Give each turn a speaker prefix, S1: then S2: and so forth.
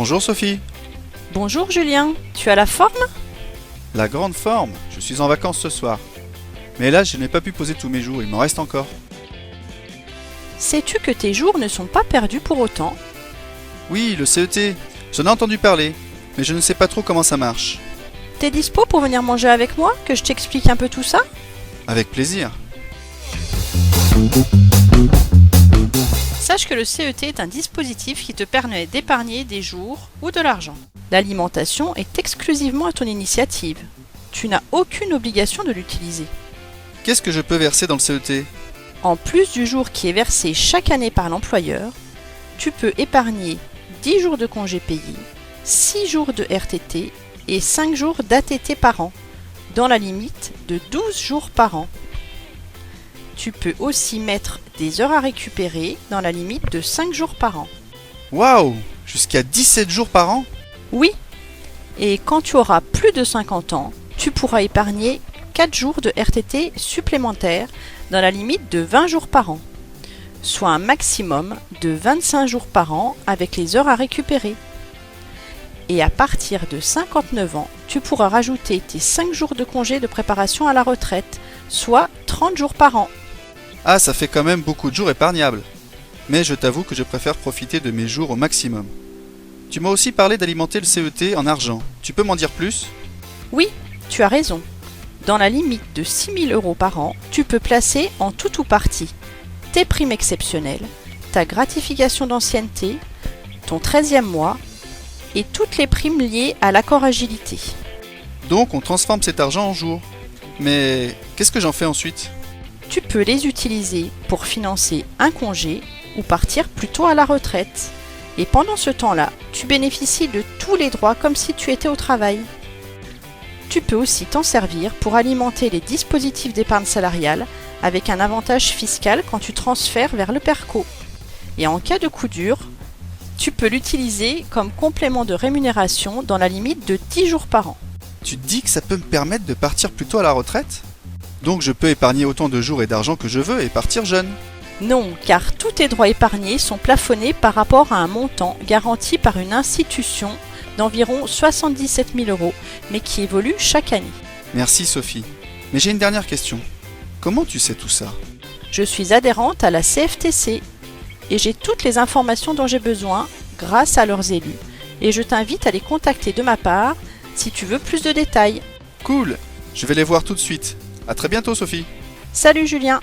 S1: Bonjour Sophie.
S2: Bonjour Julien, tu as la forme?
S1: La grande forme, je suis en vacances ce soir. Mais là, je n'ai pas pu poser tous mes jours, il m'en reste encore.
S2: Sais-tu que tes jours ne sont pas perdus pour autant?
S1: Oui, le CET, j'en ai entendu parler, mais je ne sais pas trop comment ça marche.
S2: T'es dispo pour venir manger avec moi, que je t'explique un peu tout ça?
S1: Avec plaisir.
S2: Sache que le CET est un dispositif qui te permet d'épargner des jours ou de l'argent. L'alimentation est exclusivement à ton initiative. Tu n'as aucune obligation de l'utiliser.
S1: Qu'est-ce que je peux verser dans le CET?
S2: En plus du jour qui est versé chaque année par l'employeur, tu peux épargner 10 jours de congés payés, 6 jours de RTT et 5 jours d'ATT par an, dans la limite de 12 jours par an. Tu peux aussi mettre des heures à récupérer dans la limite de 5 jours par an.
S1: Waouh! Jusqu'à 17 jours par an?
S2: Oui, et quand tu auras plus de 50 ans, tu pourras épargner 4 jours de RTT supplémentaires dans la limite de 20 jours par an, soit un maximum de 25 jours par an avec les heures à récupérer. Et à partir de 59 ans, tu pourras rajouter tes 5 jours de congé de préparation à la retraite, soit 30 jours par an.
S1: Ah, ça fait quand même beaucoup de jours épargnables. Mais je t'avoue que je préfère profiter de mes jours au maximum. Tu m'as aussi parlé d'alimenter le CET en argent. Tu peux m'en dire plus?
S2: Oui, tu as raison. Dans la limite de 6 000 € par an, tu peux placer en tout ou partie tes primes exceptionnelles, ta gratification d'ancienneté, ton 13e mois et toutes les primes liées à l'accord agilité.
S1: Donc on transforme cet argent en jours. Mais qu'est-ce que j'en fais ensuite?
S2: Tu peux les utiliser pour financer un congé ou partir plus tôt à la retraite. Et pendant ce temps-là, tu bénéficies de tous les droits comme si tu étais au travail. Tu peux aussi t'en servir pour alimenter les dispositifs d'épargne salariale avec un avantage fiscal quand tu transfères vers le PERCO. Et en cas de coup dur, tu peux l'utiliser comme complément de rémunération dans la limite de 10 jours par an.
S1: Tu te dis que ça peut me permettre de partir plus tôt à la retraite? Donc je peux épargner autant de jours et d'argent que je veux et partir jeune?
S2: Non, car tous tes droits épargnés sont plafonnés par rapport à un montant garanti par une institution d'environ 77 000 €, mais qui évolue chaque année.
S1: Merci Sophie. Mais j'ai une dernière question. Comment tu sais tout ça?
S2: Je suis adhérente à la CFTC et j'ai toutes les informations dont j'ai besoin grâce à leurs élus. Et je t'invite à les contacter de ma part si tu veux plus de détails.
S1: Cool! Je vais les voir tout de suite. À très bientôt Sophie.
S2: Salut Julien!